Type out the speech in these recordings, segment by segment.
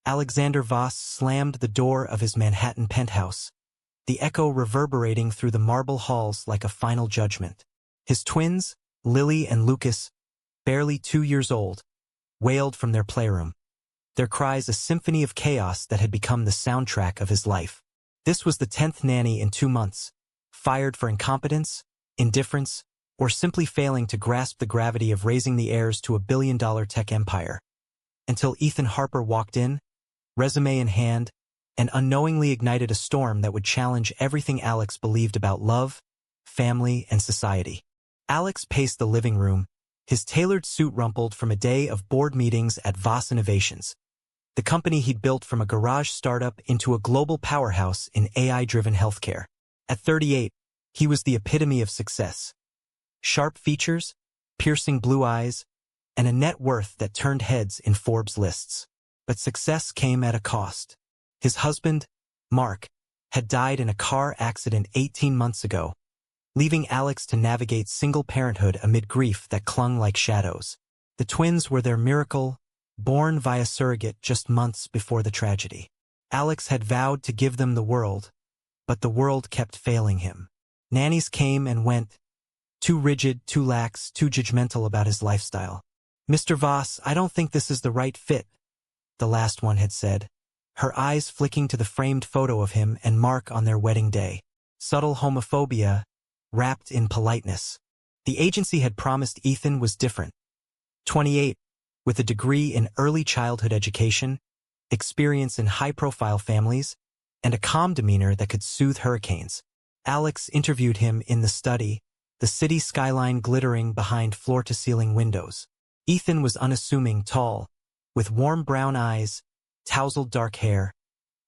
Alexander Voss slammed the door of his Manhattan penthouse, the echo reverberating through the marble halls like a final judgment. His twins, Lily and Lucas, barely 2 years old, wailed from their playroom, their cries a symphony of chaos that had become the soundtrack of his life. This was the 10th nanny in 2 months, fired for incompetence, indifference, or simply failing to grasp the gravity of raising the heirs to a billion-dollar tech empire. Until Ethan Harper walked in, resume in hand, and unknowingly ignited a storm that would challenge everything Alex believed about love, family, and society. Alex paced the living room, his tailored suit rumpled from a day of board meetings at Voss Innovations, the company he'd built from a garage startup into a global powerhouse in AI-driven healthcare. At 38, he was the epitome of success. Sharp features, piercing blue eyes, and a net worth that turned heads in Forbes lists. But success came at a cost. His husband, Mark, had died in a car accident 18 months ago, leaving Alex to navigate single parenthood amid grief that clung like shadows. The twins were their miracle, born via surrogate just months before the tragedy. Alex had vowed to give them the world, but the world kept failing him. Nannies came and went, too rigid, too lax, too judgmental about his lifestyle. "Mr. Voss, I don't think this is the right fit," the last one had said, her eyes flicking to the framed photo of him and Mark on their wedding day. Subtle homophobia, wrapped in politeness. The agency had promised Ethan was different. 28, with a degree in early childhood education, experience in high-profile families, and a calm demeanor that could soothe hurricanes. Alex interviewed him in the study, the city skyline glittering behind floor-to-ceiling windows. Ethan was unassuming, tall, with warm brown eyes, tousled dark hair,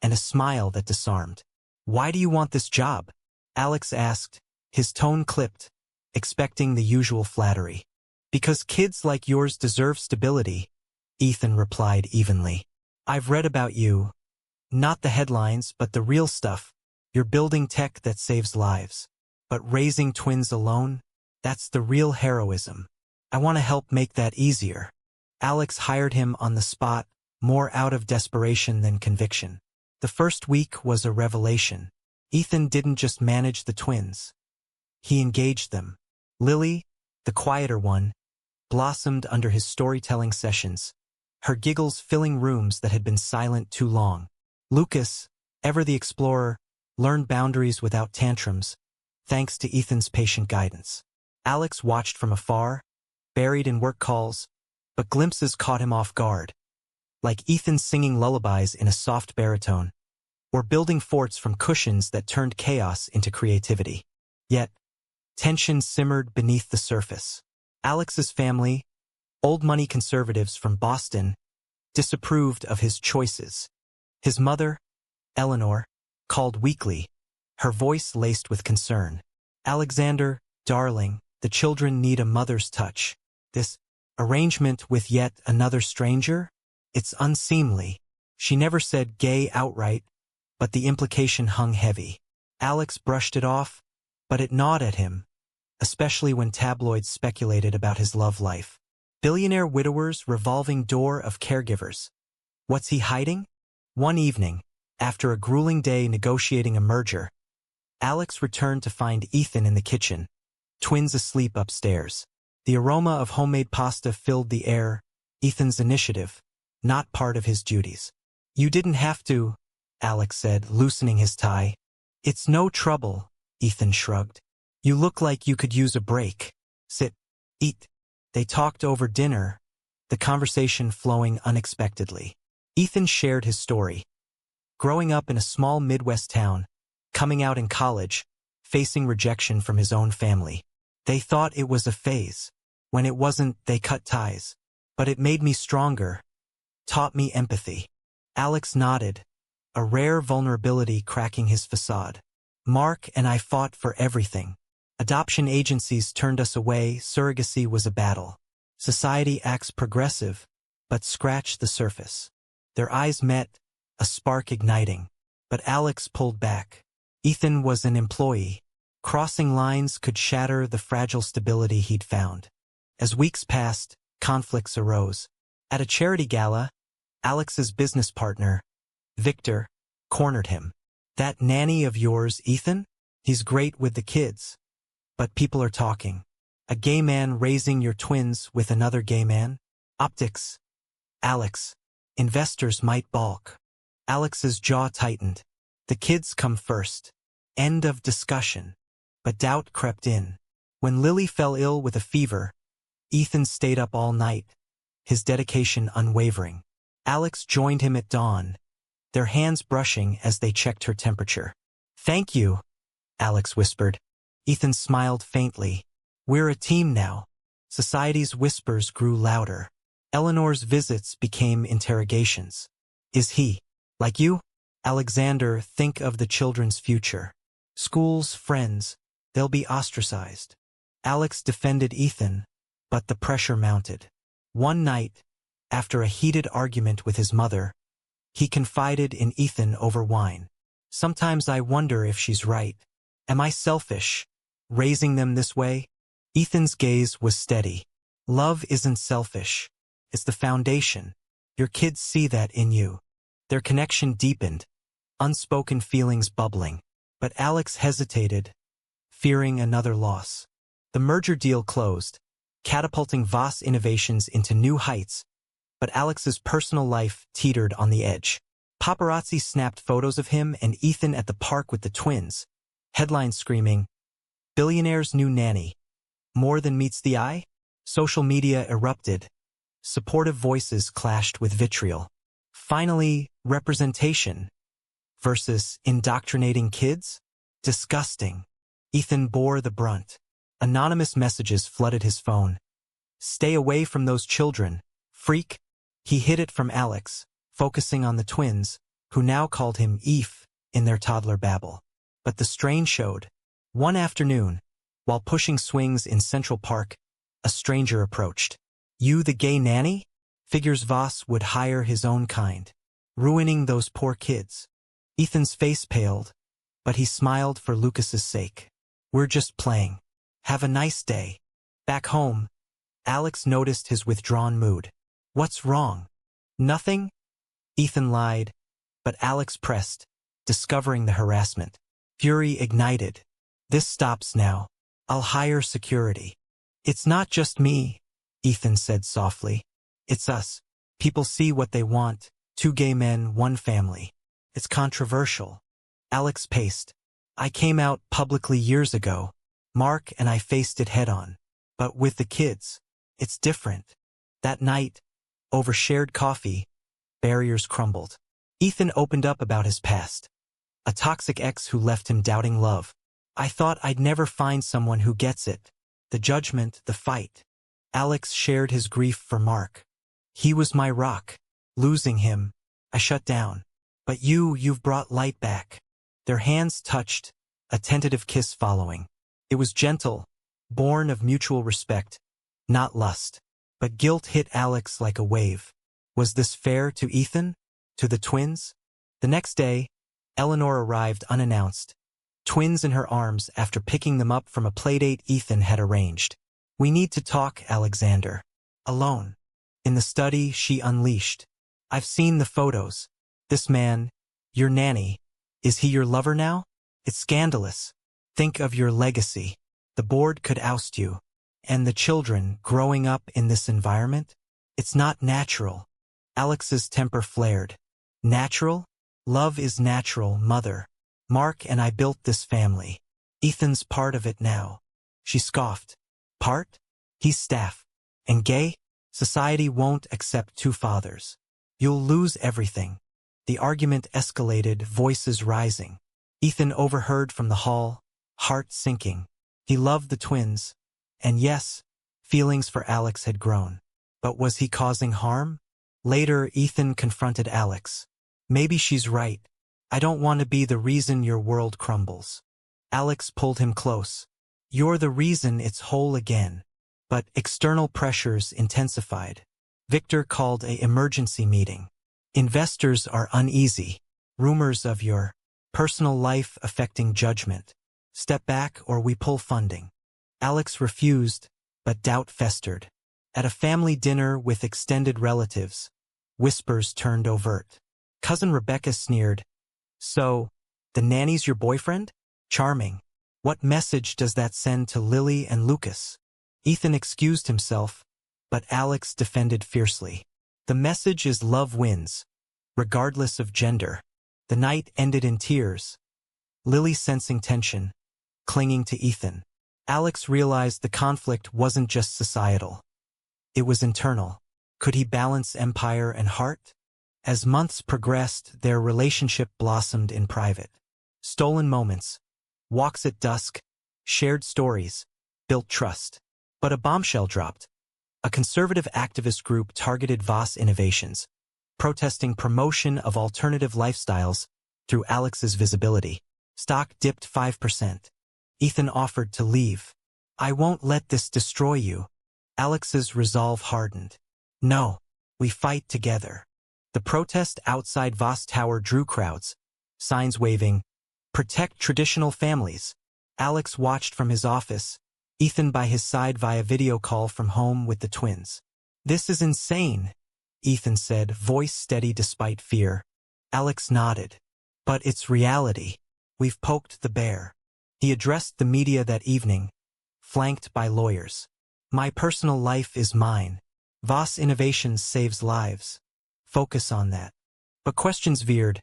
and a smile that disarmed. "Why do you want this job?" Alex asked, his tone clipped, expecting the usual flattery. "Because kids like yours deserve stability," Ethan replied evenly. "I've read about you. Not the headlines, but the real stuff. You're building tech that saves lives. But raising twins alone? That's the real heroism. I want to help make that easier." Alex hired him on the spot, more out of desperation than conviction. The first week was a revelation. Ethan didn't just manage the twins. He engaged them. Lily, the quieter one, blossomed under his storytelling sessions, her giggles filling rooms that had been silent too long. Lucas, ever the explorer, learned boundaries without tantrums, thanks to Ethan's patient guidance. Alex watched from afar, buried in work calls, but glimpses caught him off guard, like Ethan singing lullabies in a soft baritone, or building forts from cushions that turned chaos into creativity. Yet, tension simmered beneath the surface. Alex's family, old-money conservatives from Boston, disapproved of his choices. His mother, Eleanor, called weekly, her voice laced with concern. "Alexander, darling, the children need a mother's touch. This arrangement with yet another stranger? It's unseemly." She never said gay outright, but the implication hung heavy. Alex brushed it off, but it gnawed at him, especially when tabloids speculated about his love life. Billionaire widower's revolving door of caregivers. What's he hiding? One evening, after a grueling day negotiating a merger, Alex returned to find Ethan in the kitchen, twins asleep upstairs. The aroma of homemade pasta filled the air, Ethan's initiative, not part of his duties. "You didn't have to," Alex said, loosening his tie. "It's no trouble," Ethan shrugged. "You look like you could use a break. Sit, eat." They talked over dinner, the conversation flowing unexpectedly. Ethan shared his story. Growing up in a small Midwest town, coming out in college, facing rejection from his own family. "They thought it was a phase. When it wasn't, they cut ties. But it made me stronger, taught me empathy." Alex nodded, a rare vulnerability cracking his facade. "Mark and I fought for everything. Adoption agencies turned us away, surrogacy was a battle. Society acts progressive, but scratched the surface." Their eyes met, a spark igniting, but Alex pulled back. Ethan was an employee. Crossing lines could shatter the fragile stability he'd found. As weeks passed, conflicts arose. At a charity gala, Alex's business partner, Victor, cornered him. That nanny of yours, Ethan? He's great with the kids. But people are talking. A gay man raising your twins with another gay man? Optics. Alex. Investors might balk. Alex's jaw tightened. The kids come first. End of discussion. But doubt crept in. When Lily fell ill with a fever, Ethan stayed up all night, his dedication unwavering. Alex joined him at dawn, their hands brushing as they checked her temperature. "Thank you," Alex whispered. Ethan smiled faintly. "We're a team now." Society's whispers grew louder. Eleanor's visits became interrogations. "Is he like you?" "Alexander, think of the children's future. Schools, friends, they'll be ostracized." Alex defended Ethan, but the pressure mounted. One night, after a heated argument with his mother, he confided in Ethan over wine. "Sometimes I wonder if she's right. Am I selfish, raising them this way?" Ethan's gaze was steady. "Love isn't selfish. It's the foundation. Your kids see that in you." Their connection deepened, unspoken feelings bubbling. But Alex hesitated, fearing another loss. The merger deal closed, catapulting Voss Innovations into new heights, but Alex's personal life teetered on the edge. Paparazzi snapped photos of him and Ethan at the park with the twins, headlines screaming, "Billionaire's new nanny. More than meets the eye?" Social media erupted. Supportive voices clashed with vitriol. Finally, representation versus indoctrinating kids? Disgusting. Ethan bore the brunt. Anonymous messages flooded his phone. "Stay away from those children, freak." He hid it from Alex, focusing on the twins, who now called him Eve in their toddler babble. But the strain showed. One afternoon, while pushing swings in Central Park, a stranger approached. "You the gay nanny?" Figures Voss would hire his own kind, ruining those poor kids. Ethan's face paled, but he smiled for Lucas's sake. "We're just playing. Have a nice day." Back home, Alex noticed his withdrawn mood. "What's wrong?" "Nothing," Ethan lied, but Alex pressed, discovering the harassment. Fury ignited. "This stops now. I'll hire security." "It's not just me," Ethan said softly. "It's us. People see what they want. 2 gay men, 1 family. It's controversial." Alex paced. "I came out publicly years ago. Mark and I faced it head-on. But with the kids, it's different." That night, over shared coffee, barriers crumbled. Ethan opened up about his past. A toxic ex who left him doubting love. "I thought I'd never find someone who gets it. The judgment, the fight." Alex shared his grief for Mark. "He was my rock. Losing him, I shut down. But you've brought light back." Their hands touched, a tentative kiss following. It was gentle, born of mutual respect, not lust. But guilt hit Alex like a wave. Was this fair to Ethan? To the twins? The next day, Eleanor arrived unannounced, twins in her arms after picking them up from a playdate Ethan had arranged. "We need to talk, Alexander." Alone. In the study, she unleashed. "I've seen the photos. This man, your nanny, is he your lover now? It's scandalous. Think of your legacy. The board could oust you. And the children growing up in this environment? It's not natural." Alex's temper flared. "Natural? Love is natural, mother. Mark and I built this family. Ethan's part of it now." She scoffed. "Part? He's staff. And gay? Society won't accept 2 fathers. You'll lose everything." The argument escalated, voices rising. Ethan overheard from the hall, heart sinking. He loved the twins. And yes, feelings for Alex had grown. But was he causing harm? Later, Ethan confronted Alex. "Maybe she's right. I don't want to be the reason your world crumbles." Alex pulled him close. "You're the reason it's whole again." But external pressures intensified. Victor called an emergency meeting. "Investors are uneasy. Rumors of your personal life affecting judgment. Step back or we pull funding." Alex refused, but doubt festered. At a family dinner with extended relatives, whispers turned overt. Cousin Rebecca sneered. So, the nanny's your boyfriend? Charming. What message does that send to Lily and Lucas? Ethan excused himself, but Alex defended fiercely. The message is love wins, regardless of gender. The night ended in tears. Lily sensing tension, clinging to Ethan. Alex realized the conflict wasn't just societal. It was internal. Could he balance empire and heart? As months progressed, their relationship blossomed in private. Stolen moments, walks at dusk, shared stories, built trust. But a bombshell dropped. A conservative activist group targeted Voss Innovations, protesting promotion of alternative lifestyles through Alex's visibility. Stock dipped 5%. Ethan offered to leave. I won't let this destroy you. Alex's resolve hardened. No, we fight together. The protest outside Voss Tower drew crowds, signs waving, "Protect traditional families." Alex watched from his office, Ethan by his side via video call from home with the twins. This is insane, Ethan said, voice steady despite fear. Alex nodded. But it's reality. We've poked the bear. He addressed the media that evening, flanked by lawyers. My personal life is mine. Voss Innovations saves lives. Focus on that. But questions veered.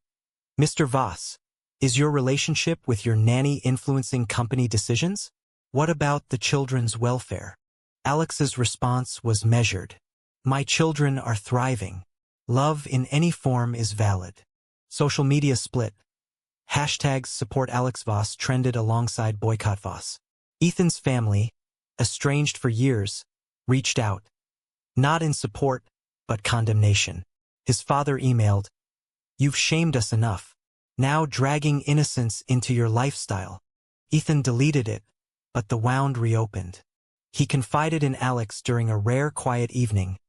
Mr. Voss, is your relationship with your nanny influencing company decisions? What about the children's welfare? Alex's response was measured. My children are thriving. Love in any form is valid. Social media split. Hashtags support Alex Voss trended alongside boycott Voss. Ethan's family, estranged for years, reached out. Not in support, but condemnation. His father emailed, "You've shamed us enough. Now dragging innocence into your lifestyle." Ethan deleted it, but the wound reopened. He confided in Alex during a rare quiet evening,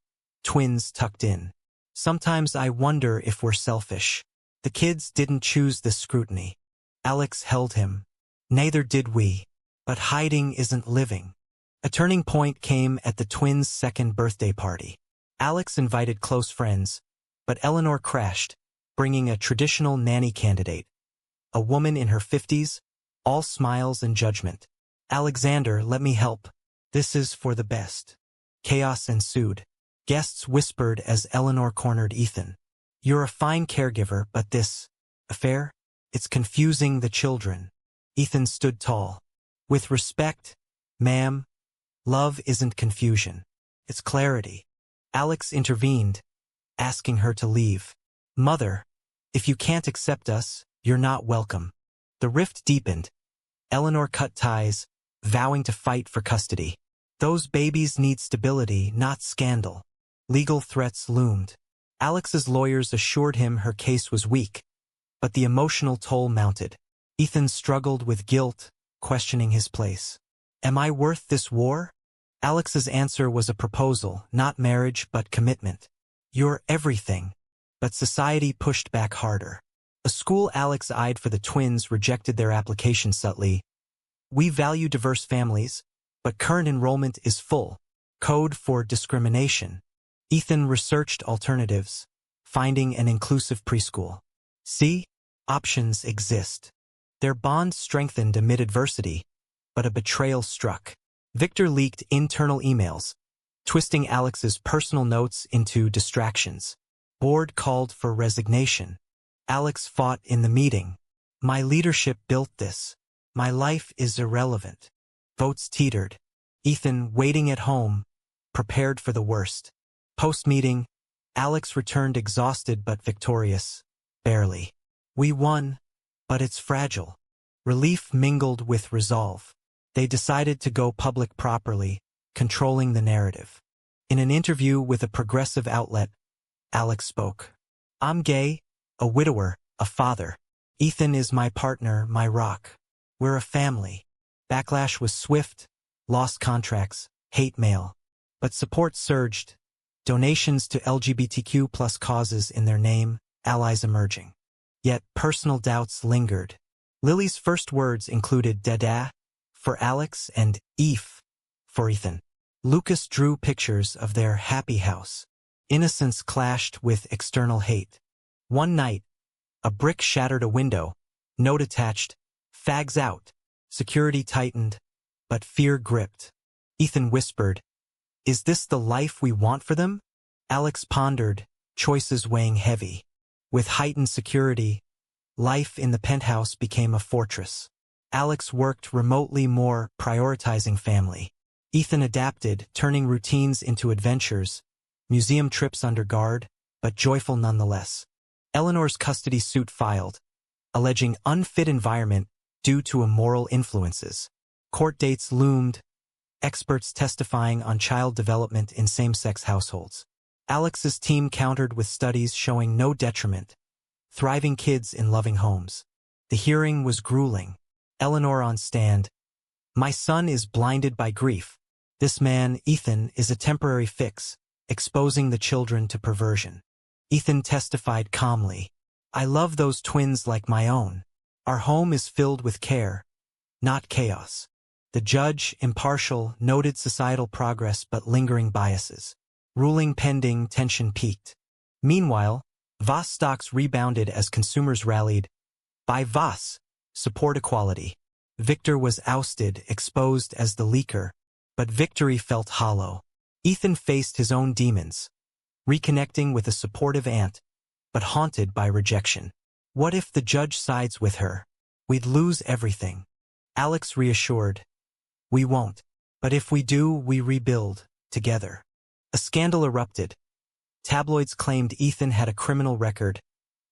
twins tucked in. Sometimes I wonder if we're selfish. The kids didn't choose this scrutiny. Alex held him. Neither did we. But hiding isn't living. A turning point came at the twins' second birthday party. Alex invited close friends, but Eleanor crashed, bringing a traditional nanny candidate. A woman in her 50s, all smiles and judgment. Alexander, let me help. This is for the best. Chaos ensued. Guests whispered as Eleanor cornered Ethan. You're a fine caregiver, but this affair? It's confusing the children. Ethan stood tall. With respect, ma'am, love isn't confusion. It's clarity. Alex intervened, asking her to leave. Mother, if you can't accept us, you're not welcome. The rift deepened. Eleanor cut ties, vowing to fight for custody. Those babies need stability, not scandal. Legal threats loomed. Alex's lawyers assured him her case was weak, but the emotional toll mounted. Ethan struggled with guilt, questioning his place. Am I worth this war? Alex's answer was a proposal, not marriage but commitment. You're everything. But society pushed back harder. A school Alex eyed for the twins rejected their application subtly. We value diverse families, but current enrollment is full. Code for discrimination. Ethan researched alternatives, finding an inclusive preschool. See, options exist. Their bond strengthened amid adversity, but a betrayal struck. Victor leaked internal emails, twisting Alex's personal notes into distractions. Board called for resignation. Alex fought in the meeting. My leadership built this. My life is irrelevant. Votes teetered. Ethan, waiting at home, prepared for the worst. Post-meeting, Alex returned exhausted but victorious. Barely. We won, but it's fragile. Relief mingled with resolve. They decided to go public properly, controlling the narrative. In an interview with a progressive outlet, Alex spoke. I'm gay, a widower, a father. Ethan is my partner, my rock. We're a family. Backlash was swift, lost contracts, hate mail. But support surged. Donations to LGBTQ+ causes in their name, allies emerging. Yet personal doubts lingered. Lily's first words included Dada for Alex and Eve for Ethan. Lucas drew pictures of their happy house. Innocence clashed with external hate. One night, a brick shattered a window. Note attached, "Fags out." Security tightened, but fear gripped. Ethan whispered, "Is this the life we want for them?" Alex pondered, choices weighing heavy. With heightened security, life in the penthouse became a fortress. Alex worked remotely more, prioritizing family. Ethan adapted, turning routines into adventures, museum trips under guard, but joyful nonetheless. Eleanor's custody suit filed, alleging unfit environment due to immoral influences. Court dates loomed, experts testifying on child development in same-sex households. Alex's team countered with studies showing no detriment, thriving kids in loving homes. The hearing was grueling. Eleanor on stand, "My son is blinded by grief. This man, Ethan, is a temporary fix, exposing the children to perversion." Ethan testified calmly, "I love those twins like my own. Our home is filled with care, not chaos." The judge, impartial, noted societal progress but lingering biases. Ruling pending, tension peaked. Meanwhile, Voss stocks rebounded as consumers rallied. Buy Voss. Support equality. Victor was ousted, exposed as the leaker, but victory felt hollow. Ethan faced his own demons, reconnecting with a supportive aunt, but haunted by rejection. What if the judge sides with her? We'd lose everything. Alex reassured, "We won't. But if we do, we rebuild, together." A scandal erupted. Tabloids claimed Ethan had a criminal record,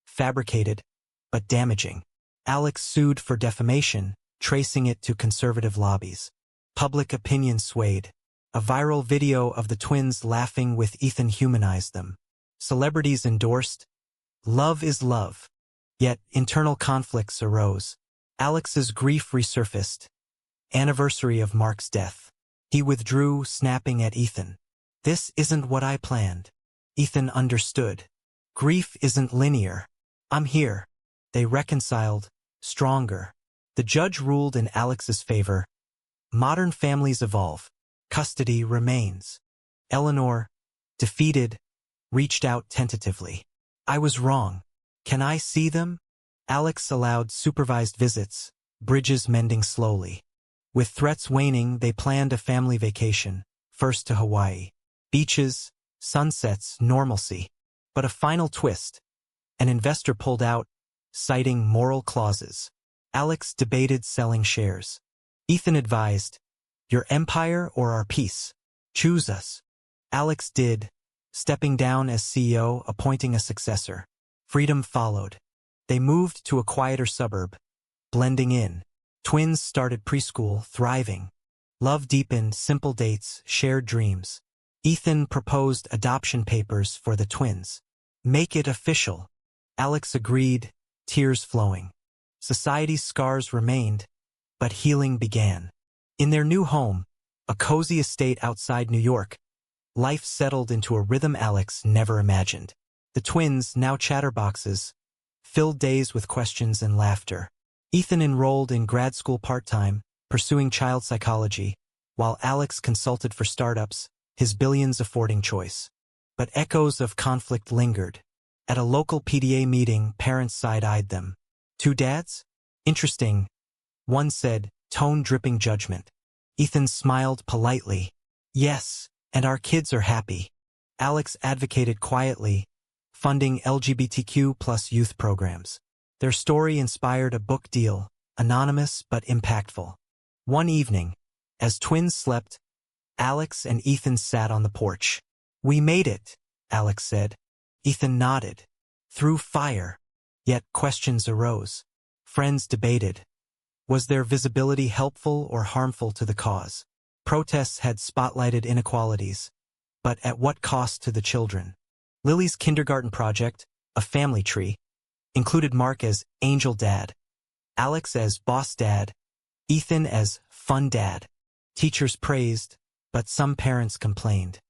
fabricated, but damaging. Alex sued for defamation, tracing it to conservative lobbies. Public opinion swayed. A viral video of the twins laughing with Ethan humanized them. Celebrities endorsed, "Love is love." Yet internal conflicts arose. Alex's grief resurfaced. Anniversary of Mark's death. He withdrew, snapping at Ethan. "This isn't what I planned." Ethan understood. Grief isn't linear. "I'm here." They reconciled, stronger. The judge ruled in Alex's favor. Modern families evolve. Custody remains. Eleanor, defeated, reached out tentatively. "I was wrong. Can I see them?" Alex allowed supervised visits, bridges mending slowly. With threats waning, they planned a family vacation, first to Hawaii. Beaches, sunsets, normalcy. But a final twist. An investor pulled out, citing moral clauses. Alex debated selling shares. Ethan advised, "Your empire or our peace? Choose us." Alex did, stepping down as CEO, appointing a successor. Freedom followed. They moved to a quieter suburb, blending in. Twins started preschool, thriving. Love deepened, simple dates, shared dreams. Ethan proposed adoption papers for the twins. "Make it official." Alex agreed, tears flowing. Society's scars remained, but healing began. In their new home, a cozy estate outside New York, life settled into a rhythm Alex never imagined. The twins, now chatterboxes, filled days with questions and laughter. Ethan enrolled in grad school part-time, pursuing child psychology, while Alex consulted for startups, his billions affording choice. But echoes of conflict lingered. At a local PTA meeting, parents side-eyed them. "Two dads? Interesting." One said, tone dripping judgment. Ethan smiled politely. "Yes, and our kids are happy." Alex advocated quietly, funding LGBTQ plus youth programs. Their story inspired a book deal, anonymous but impactful. One evening, as twins slept, Alex and Ethan sat on the porch. "We made it," Alex said. Ethan nodded. Through fire. Yet questions arose. Friends debated. Was their visibility helpful or harmful to the cause? Protests had spotlighted inequalities, but at what cost to the children? Lily's kindergarten project, a family tree, included Mark as angel dad, Alex as boss dad, Ethan as fun dad. Teachers praised, but some parents complained.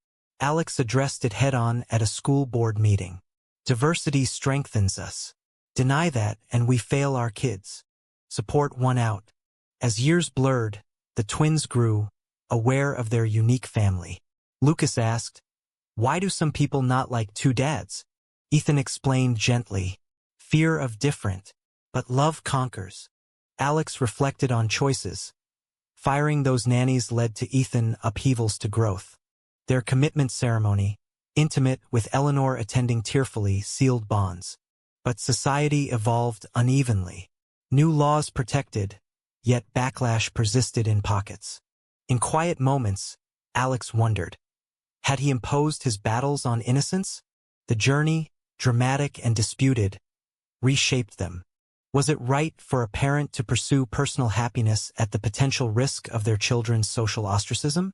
Alex addressed it head-on at a school board meeting. "Diversity strengthens us. Deny that and we fail our kids." Support won out. As years blurred, the twins grew, aware of their unique family. Lucas asked, Why do some people not like two dads? Ethan explained gently. Fear of different. But love conquers. Alex reflected on choices. Firing those nannies led to Ethan upheavals to growth. Their commitment ceremony, intimate with Eleanor attending tearfully, sealed bonds. But society evolved unevenly. New laws protected, yet backlash persisted in pockets. In quiet moments, Alex wondered. Had he imposed his battles on innocence? The journey, dramatic and disputed, reshaped them. Was it right for a parent to pursue personal happiness at the potential risk of their children's social ostracism?